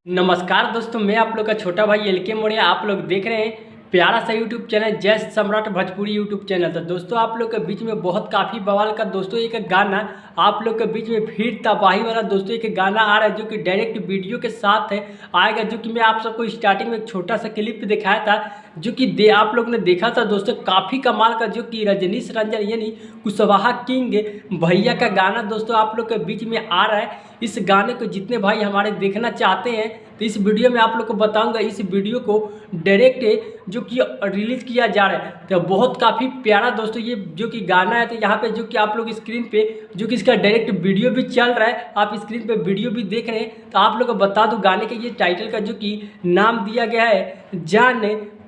नमस्कार दोस्तों, मैं आप लोग का छोटा भाई एलके मौर्य। आप लोग देख रहे हैं प्यारा सा यूट्यूब चैनल जय सम्राट भोजपुरी यूट्यूब चैनल। तो दोस्तों आप लोग के बीच में बहुत काफ़ी बवाल का दोस्तों एक गाना आप लोग के बीच में फिर तबाही वाला दोस्तों एक गाना आ रहा है, जो कि डायरेक्ट वीडियो के साथ है आएगा। जो कि मैं आप सबको स्टार्टिंग में एक छोटा सा क्लिप दिखाया था, जो कि आप लोग ने देखा था दोस्तों। काफ़ी कमाल का जो कि रजनीश रंजन यानी कुशवाहा किंग भैया का गाना दोस्तों आप लोग के बीच में आ रहा है। इस गाने को जितने भाई हमारे देखना चाहते हैं तो इस वीडियो में आप लोग को बताऊंगा। इस वीडियो को डायरेक्ट जो कि रिलीज़ किया जा रहा है, तो बहुत काफ़ी प्यारा दोस्तों ये जो कि गाना है। तो यहाँ पे जो कि आप लोग स्क्रीन पे जो कि इसका डायरेक्ट वीडियो भी चल रहा है, आप स्क्रीन पे वीडियो भी देख रहे हैं। तो आप लोग को बता दूं गाने के ये टाइटल का जो कि नाम दिया गया है, जान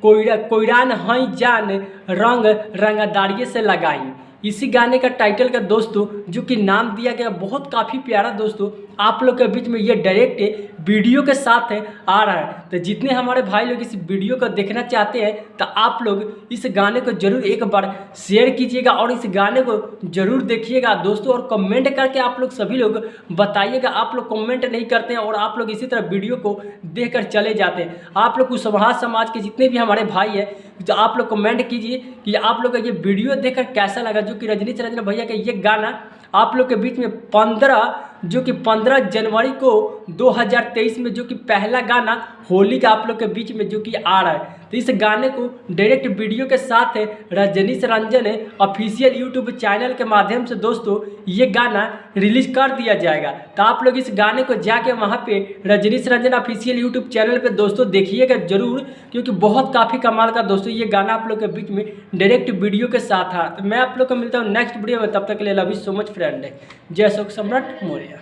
कोयरान हई जान रंग रंगदारिये से लगाई। इसी गाने का टाइटल का दोस्तों जो कि नाम दिया गया, बहुत काफ़ी प्यारा दोस्तों आप लोग के बीच में ये डायरेक्ट वीडियो के साथ आ रहा है। तो जितने हमारे भाई लोग इस वीडियो को देखना चाहते हैं तो आप लोग इस गाने को जरूर एक बार शेयर कीजिएगा और इस गाने को जरूर देखिएगा दोस्तों। और कमेंट करके आप लोग सभी लोग बताइएगा। आप लोग कमेंट नहीं करते हैं और आप लोग इसी तरह वीडियो को देखकर चले जाते हैं। आप लोग कुशवाहा समाज के जितने भी हमारे भाई हैं तो आप लोग कमेंट कीजिए कि आप लोग का ये वीडियो देखकर कैसा लगा। जो कि रजनीश रंजन भैया का ये गाना आप लोग के बीच में 15 जनवरी को 2023 में जो कि पहला गाना होली का आप लोग के बीच में जो कि आ रहा है। तो इस गाने को डायरेक्ट वीडियो के साथ Rajneesh Ranjan official YouTube channel के माध्यम से दोस्तों ये गाना रिलीज कर दिया जाएगा। तो आप लोग इस गाने को जाके वहाँ पे Rajneesh Ranjan official YouTube channel पे दोस्तों देखिएगा जरूर, क्योंकि बहुत काफ़ी कमाल का दोस्तों ये गाना आप लोग के बीच में डायरेक्ट वीडियो के साथ है। तो मैं आप लोग को मिलता हूँ नेक्स्ट वीडियो में, तब तक के लिए love you so much friend. जय सम्राट मौर्य।